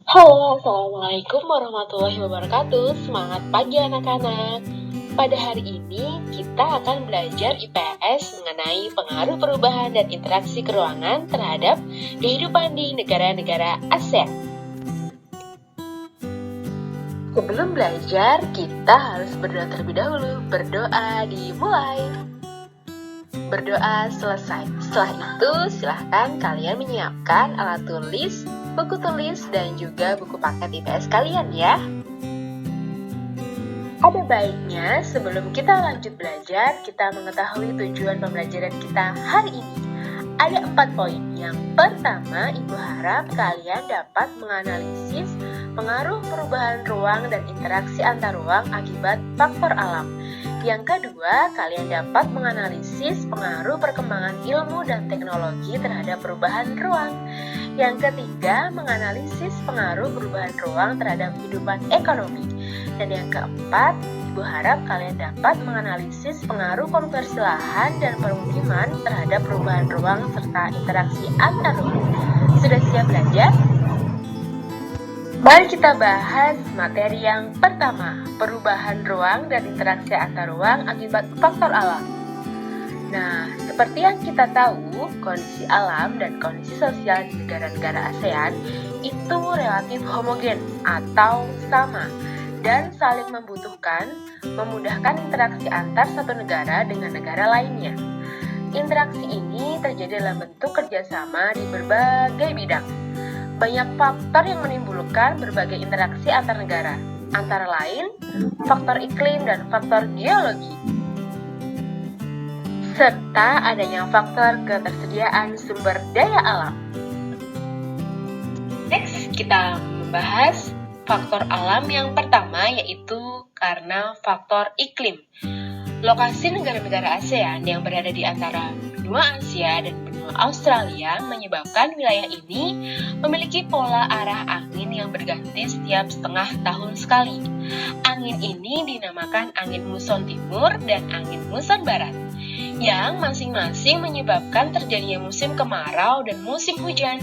Halo, Assalamualaikum warahmatullahi wabarakatuh. Semangat pagi anak-anak. Pada hari ini kita akan belajar IPS mengenai pengaruh perubahan dan interaksi keruangan terhadap kehidupan di negara-negara ASEAN. Sebelum belajar, kita harus berdoa terlebih dahulu. Berdoa dimulai. Berdoa selesai. Setelah itu, silahkan kalian menyiapkan alat tulis, buku tulis, dan juga buku paket IPS kalian ya. Ada baiknya sebelum kita lanjut belajar, kita mengetahui tujuan pembelajaran kita hari ini. Ada 4 poin. Yang pertama, Ibu harap kalian dapat menganalisis pengaruh perubahan ruang dan interaksi antar ruang akibat faktor alam. Yang kedua, kalian dapat menganalisis pengaruh perkembangan ilmu dan teknologi terhadap perubahan ruang. Yang ketiga, menganalisis pengaruh perubahan ruang terhadap kehidupan ekonomi. Dan yang keempat, Ibu harap kalian dapat menganalisis pengaruh konversi lahan dan permukiman terhadap perubahan ruang serta interaksi antar ruang. Sudah siap belajar? Mari kita bahas materi yang pertama, perubahan ruang dan interaksi antar ruang akibat faktor alam. Nah, seperti yang kita tahu, kondisi alam dan kondisi sosial di negara-negara ASEAN itu relatif homogen atau sama dan saling membutuhkan, memudahkan interaksi antar satu negara dengan negara lainnya. Interaksi ini terjadi dalam bentuk kerjasama di berbagai bidang. Banyak faktor yang menimbulkan berbagai interaksi antar negara, antara lain faktor iklim dan faktor geologi, serta adanya faktor ketersediaan sumber daya alam. Next, kita membahas faktor alam yang pertama, yaitu karena faktor iklim. Lokasi negara-negara ASEAN yang berada di antara benua Asia dan benua Australia menyebabkan wilayah ini memiliki pola arah angin yang berganti setiap setengah tahun sekali. Angin ini dinamakan angin muson timur dan angin muson barat, yang masing-masing menyebabkan terjadinya musim kemarau dan musim hujan.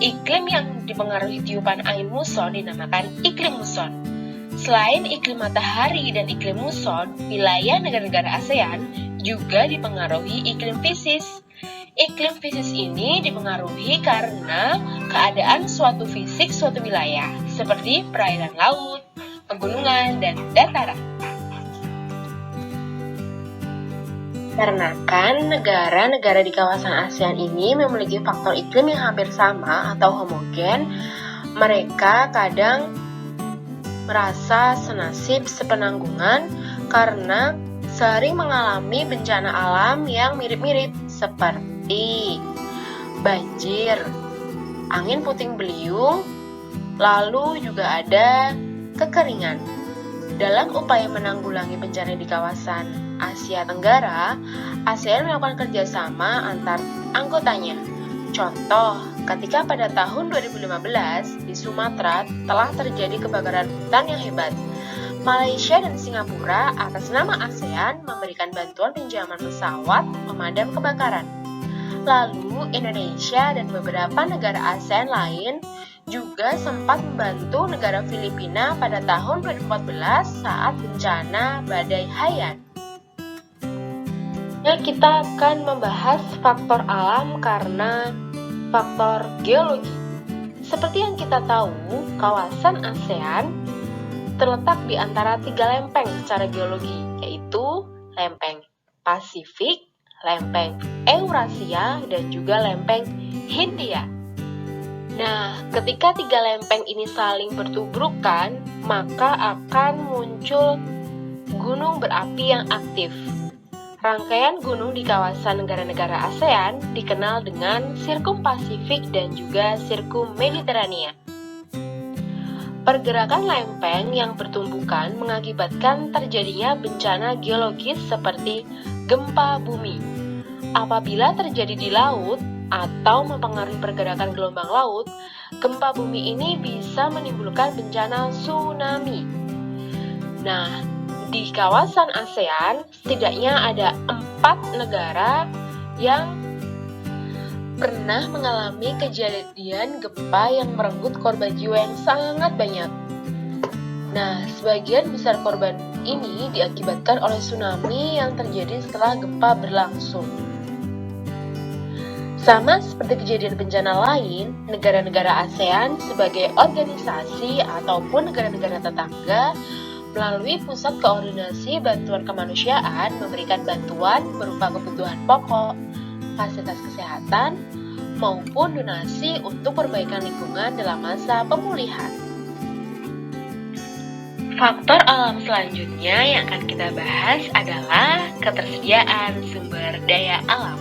Iklim yang dipengaruhi tiupan angin muson dinamakan iklim muson. Selain iklim matahari dan iklim muson, wilayah negara-negara ASEAN juga dipengaruhi iklim fisis. Iklim fisis ini dipengaruhi karena keadaan suatu fisik suatu wilayah, seperti perairan laut, pegunungan, dan dataran. Karena kan negara-negara di kawasan ASEAN ini memiliki faktor iklim yang hampir sama atau homogen, mereka kadang merasa senasib sepenanggungan karena sering mengalami bencana alam yang mirip-mirip seperti banjir, angin puting beliung, lalu juga ada kekeringan. Dalam upaya menanggulangi bencana di kawasan Asia Tenggara, ASEAN melakukan kerjasama antar anggotanya. Contoh, ketika pada tahun 2015 di Sumatera telah terjadi kebakaran hutan yang hebat. Malaysia dan Singapura atas nama ASEAN memberikan bantuan pinjaman pesawat pemadam kebakaran. Lalu, Indonesia dan beberapa negara ASEAN lain juga sempat membantu negara Filipina pada tahun 2014 saat bencana badai Haiyan. Ya, kita akan membahas faktor alam karena faktor geologi. Seperti yang kita tahu, kawasan ASEAN terletak di antara 3 lempeng secara geologi, yaitu lempeng Pasifik, lempeng Eurasia, dan juga lempeng Hindia. Nah, ketika 3 lempeng ini saling bertubrukan, maka akan muncul gunung berapi yang aktif. Rangkaian gunung di kawasan negara-negara ASEAN dikenal dengan Sirkum Pasifik dan juga Sirkum Mediterania. Pergerakan lempeng yang bertumbukan mengakibatkan terjadinya bencana geologis seperti gempa bumi. Apabila terjadi di laut atau mempengaruhi pergerakan gelombang laut, gempa bumi ini bisa menimbulkan bencana tsunami. Nah, di kawasan ASEAN, setidaknya ada 4 negara yang pernah mengalami kejadian gempa yang merenggut korban jiwa yang sangat banyak. Nah, sebagian besar korban ini diakibatkan oleh tsunami yang terjadi setelah gempa berlangsung. Sama seperti kejadian bencana lain, negara-negara ASEAN sebagai organisasi ataupun negara-negara tetangga melalui Pusat Koordinasi Bantuan Kemanusiaan memberikan bantuan berupa kebutuhan pokok, fasilitas kesehatan, maupun donasi untuk perbaikan lingkungan dalam masa pemulihan. Faktor alam selanjutnya yang akan kita bahas adalah ketersediaan sumber daya alam.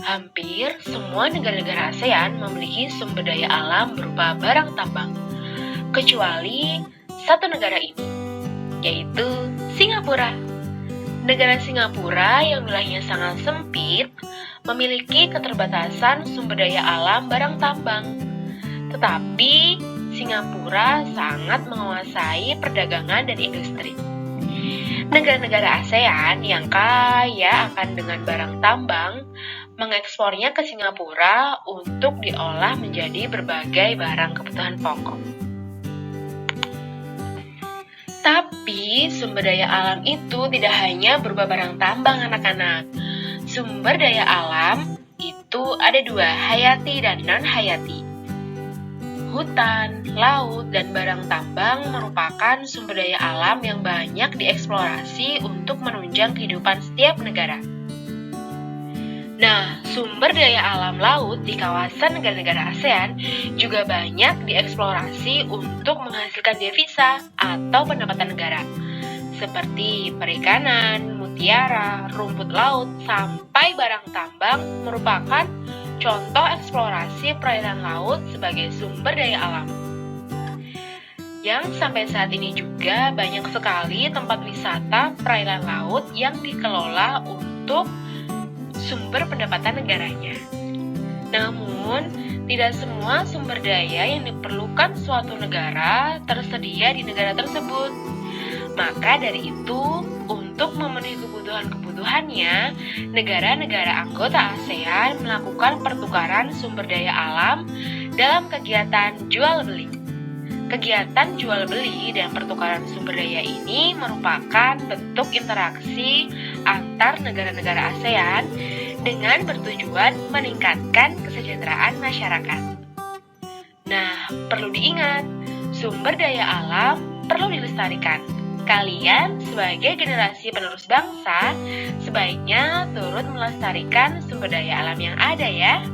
Hampir semua negara-negara ASEAN memiliki sumber daya alam berupa barang tambang, kecuali satu negara ini, yaitu Singapura. Negara Singapura yang wilayahnya sangat sempit memiliki keterbatasan sumber daya alam barang tambang. Tetapi Singapura sangat menguasai perdagangan dan industri. Negara-negara ASEAN yang kaya akan dengan barang tambang mengekspornya ke Singapura untuk diolah menjadi berbagai barang kebutuhan pokok. Tapi sumber daya alam itu tidak hanya berupa barang tambang anak-anak. Sumber daya alam itu ada dua, hayati dan non-hayati. Hutan, laut, dan barang tambang merupakan sumber daya alam yang banyak dieksplorasi untuk menunjang kehidupan setiap negara. Nah, sumber daya alam laut di kawasan negara-negara ASEAN juga banyak dieksplorasi untuk menghasilkan devisa atau pendapatan negara, seperti perikanan, mutiara, rumput laut, sampai barang tambang merupakan contoh eksplorasi perairan laut sebagai sumber daya alam. Yang sampai saat ini juga banyak sekali tempat wisata perairan laut yang dikelola untuk sumber pendapatan negaranya. Namun, tidak semua sumber daya yang diperlukan suatu negara tersedia di negara tersebut. Maka dari itu, untuk memenuhi kebutuhan-kebutuhannya, negara-negara anggota ASEAN melakukan pertukaran sumber daya alam dalam kegiatan jual-beli. Kegiatan jual-beli dan pertukaran sumber daya ini merupakan bentuk interaksi antar negara-negara ASEAN dengan bertujuan meningkatkan kesejahteraan masyarakat. Nah, perlu diingat, sumber daya alam perlu dilestarikan. Kalian sebagai generasi penerus bangsa, sebaiknya turut melestarikan sumber daya alam yang ada ya.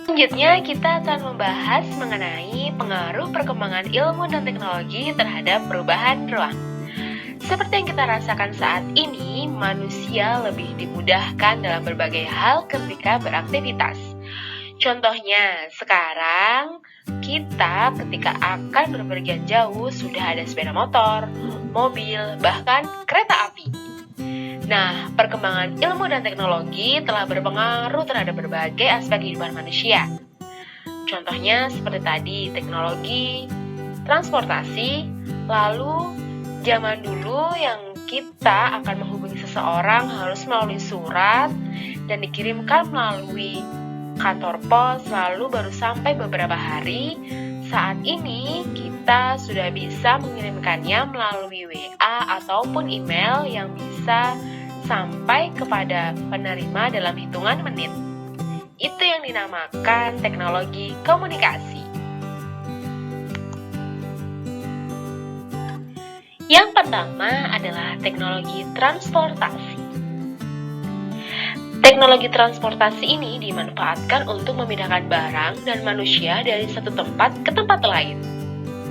Selanjutnya kita akan membahas mengenai pengaruh perkembangan ilmu dan teknologi terhadap perubahan ruang. Seperti yang kita rasakan saat ini, manusia lebih dimudahkan dalam berbagai hal ketika beraktivitas. Contohnya, sekarang kita ketika akan berpergian jauh sudah ada sepeda motor, mobil, bahkan kereta api. Nah, perkembangan ilmu dan teknologi telah berpengaruh terhadap berbagai aspek kehidupan manusia. Contohnya seperti tadi, teknologi, transportasi, lalu zaman dulu yang kita akan menghubungi seseorang harus melalui surat dan dikirimkan melalui kantor pos, lalu baru sampai beberapa hari. Saat ini kita sudah bisa mengirimkannya melalui WA ataupun email yang bisa sampai kepada penerima dalam hitungan menit. Itu yang dinamakan teknologi komunikasi. Yang pertama adalah teknologi transportasi. Teknologi transportasi ini dimanfaatkan untuk memindahkan barang dan manusia dari satu tempat ke tempat lain.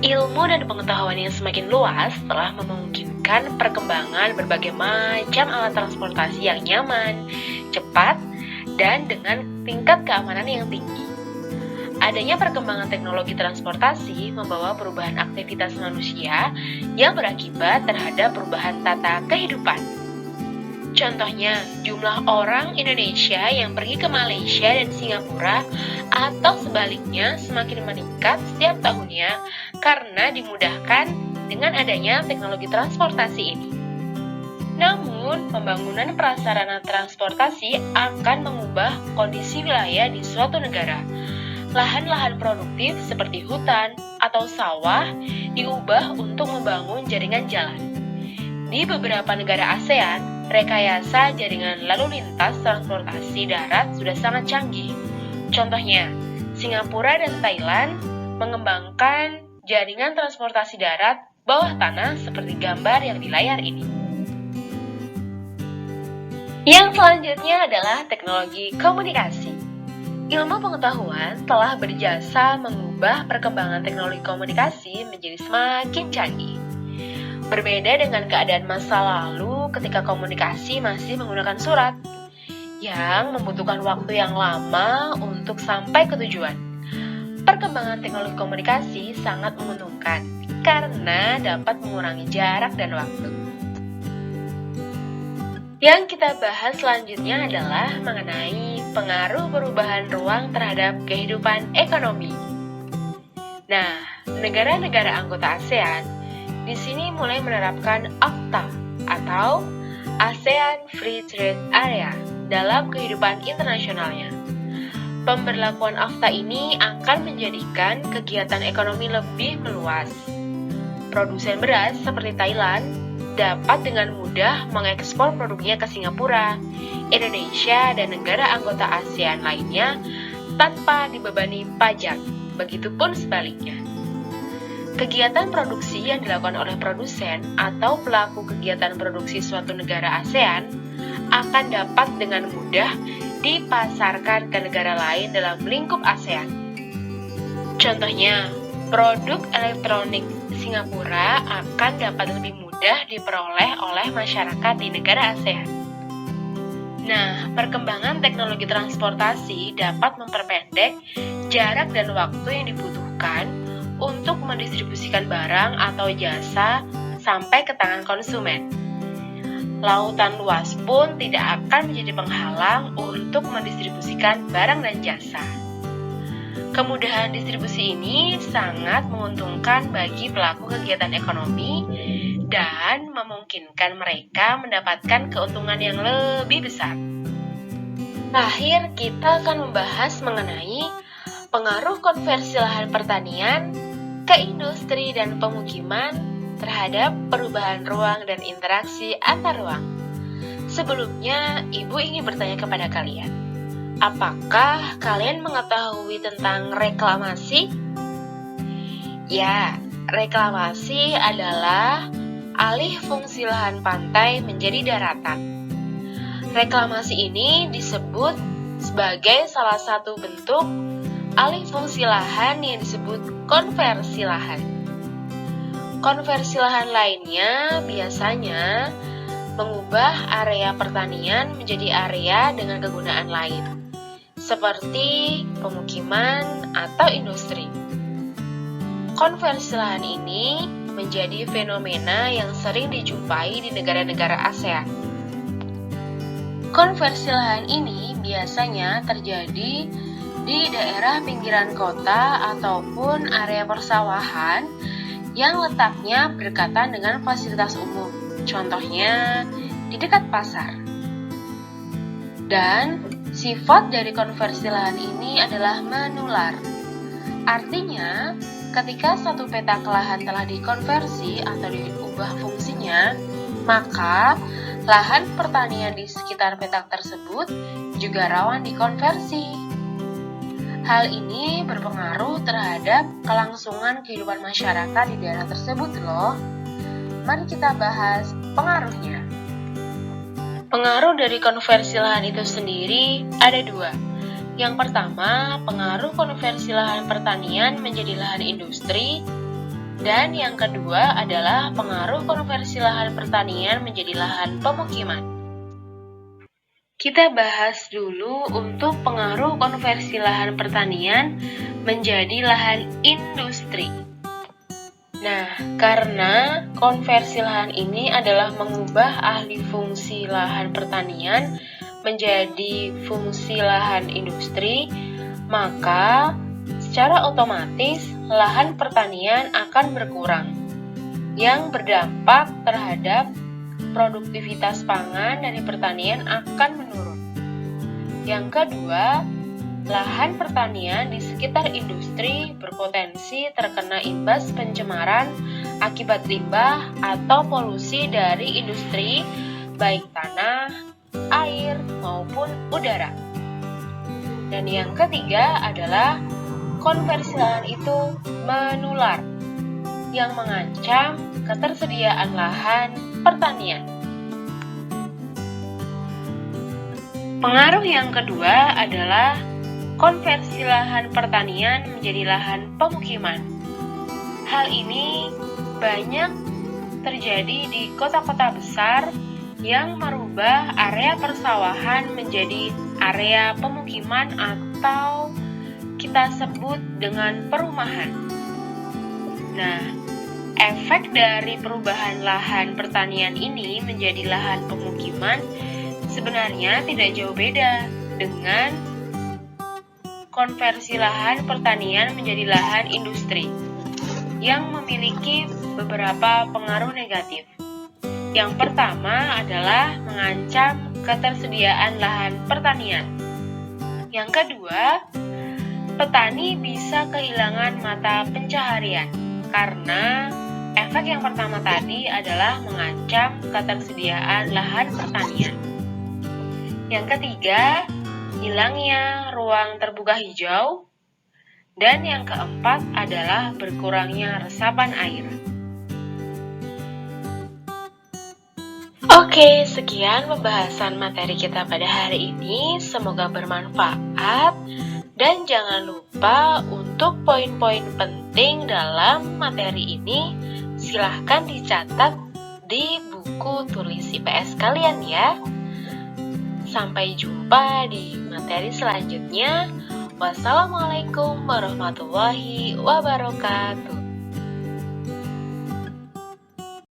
Ilmu dan pengetahuan yang semakin luas telah memungkinkan perkembangan berbagai macam alat transportasi yang nyaman, cepat, dan dengan tingkat keamanan yang tinggi. Adanya perkembangan teknologi transportasi membawa perubahan aktivitas manusia yang berakibat terhadap perubahan tata kehidupan. Contohnya, jumlah orang Indonesia yang pergi ke Malaysia dan Singapura atau sebaliknya semakin meningkat setiap tahunnya karena dimudahkan dengan adanya teknologi transportasi ini. Namun, pembangunan prasarana transportasi akan mengubah kondisi wilayah di suatu negara. Lahan-lahan produktif seperti hutan atau sawah diubah untuk membangun jaringan jalan. Di beberapa negara ASEAN, rekayasa jaringan lalu lintas transportasi darat sudah sangat canggih. Contohnya, Singapura dan Thailand mengembangkan jaringan transportasi darat bawah tanah seperti gambar yang di layar ini. Yang selanjutnya adalah teknologi komunikasi. Ilmu pengetahuan telah berjasa mengubah perkembangan teknologi komunikasi menjadi semakin canggih. Berbeda dengan keadaan masa lalu ketika komunikasi masih menggunakan surat, yang membutuhkan waktu yang lama untuk sampai ke tujuan. Perkembangan teknologi komunikasi sangat menguntungkan karena dapat mengurangi jarak dan waktu. Yang kita bahas selanjutnya adalah mengenai pengaruh perubahan ruang terhadap kehidupan ekonomi. Nah, negara-negara anggota ASEAN di sini mulai menerapkan AFTA atau ASEAN Free Trade Area dalam kehidupan internasionalnya. Pemberlakuan AFTA ini akan menjadikan kegiatan ekonomi lebih meluas. Produsen beras seperti Thailand dapat dengan mudah mengekspor produknya ke Singapura, Indonesia, dan negara anggota ASEAN lainnya tanpa dibebani pajak, begitupun sebaliknya. Kegiatan produksi yang dilakukan oleh produsen atau pelaku kegiatan produksi suatu negara ASEAN akan dapat dengan mudah dipasarkan ke negara lain dalam lingkup ASEAN. Contohnya, produk elektronik Singapura akan dapat lebih mudah diperoleh oleh masyarakat di negara ASEAN. Nah, perkembangan teknologi transportasi dapat memperpendek jarak dan waktu yang dibutuhkan untuk mendistribusikan barang atau jasa sampai ke tangan konsumen. Lautan luas pun tidak akan menjadi penghalang untuk mendistribusikan barang dan jasa. Kemudahan distribusi ini sangat menguntungkan bagi pelaku kegiatan ekonomi dan memungkinkan mereka mendapatkan keuntungan yang lebih besar. Terakhir, kita akan membahas mengenai pengaruh konversi lahan pertanian ke industri dan pemukiman terhadap perubahan ruang dan interaksi antar ruang. Sebelumnya, Ibu ingin bertanya kepada kalian, apakah kalian mengetahui tentang reklamasi? Ya, reklamasi adalah alih fungsi lahan pantai menjadi daratan. Reklamasi ini disebut sebagai salah satu bentuk alih fungsi lahan yang disebut konversi lahan. Konversi lahan lainnya biasanya mengubah area pertanian menjadi area dengan kegunaan lain, seperti pemukiman atau industri. Konversi lahan ini menjadi fenomena yang sering dijumpai di negara-negara ASEAN. Konversi lahan ini biasanya terjadi di daerah pinggiran kota ataupun area persawahan yang letaknya berdekatan dengan fasilitas umum, contohnya di dekat pasar. Dan sifat dari konversi lahan ini adalah menular. Artinya, ketika satu petak lahan telah dikonversi atau diubah fungsinya, maka lahan pertanian di sekitar petak tersebut juga rawan dikonversi. Hal ini berpengaruh terhadap kelangsungan kehidupan masyarakat di daerah tersebut loh. Mari kita bahas pengaruhnya. Pengaruh dari konversi lahan itu sendiri ada dua. Yang pertama, pengaruh konversi lahan pertanian menjadi lahan industri. Dan yang kedua adalah pengaruh konversi lahan pertanian menjadi lahan pemukiman. Kita bahas dulu untuk pengaruh konversi lahan pertanian menjadi lahan industri. Nah, karena konversi lahan ini adalah mengubah alih fungsi lahan pertanian menjadi fungsi lahan industri, maka secara otomatis lahan pertanian akan berkurang, yang berdampak terhadap produktivitas pangan dari pertanian akan menurun. Yang kedua, lahan pertanian di sekitar industri berpotensi terkena imbas pencemaran akibat limbah atau polusi dari industri, baik tanah, air, maupun udara. Dan yang ketiga adalah konversi lahan itu menular, yang mengancam ketersediaan lahan pertanian. Pengaruh yang kedua adalah konversi lahan pertanian menjadi lahan pemukiman. Hal ini banyak terjadi di kota-kota besar yang merubah area persawahan menjadi area pemukiman atau kita sebut dengan perumahan. Nah, efek dari perubahan lahan pertanian ini menjadi lahan pemukiman sebenarnya tidak jauh beda dengan konversi lahan pertanian menjadi lahan industri yang memiliki beberapa pengaruh negatif. Yang pertama adalah mengancam ketersediaan lahan pertanian. Yang kedua, petani bisa kehilangan mata pencaharian karena efek yang pertama tadi adalah mengancam ketersediaan lahan pertanian. Yang ketiga, hilangnya ruang terbuka hijau. Dan yang keempat adalah berkurangnya resapan air. Oke, sekian pembahasan materi kita pada hari ini. Semoga bermanfaat. Dan jangan lupa untuk poin-poin penting dalam materi ini silahkan dicatat di buku tulis IPS kalian ya. Sampai jumpa di materi selanjutnya. Wassalamualaikum warahmatullahi wabarakatuh.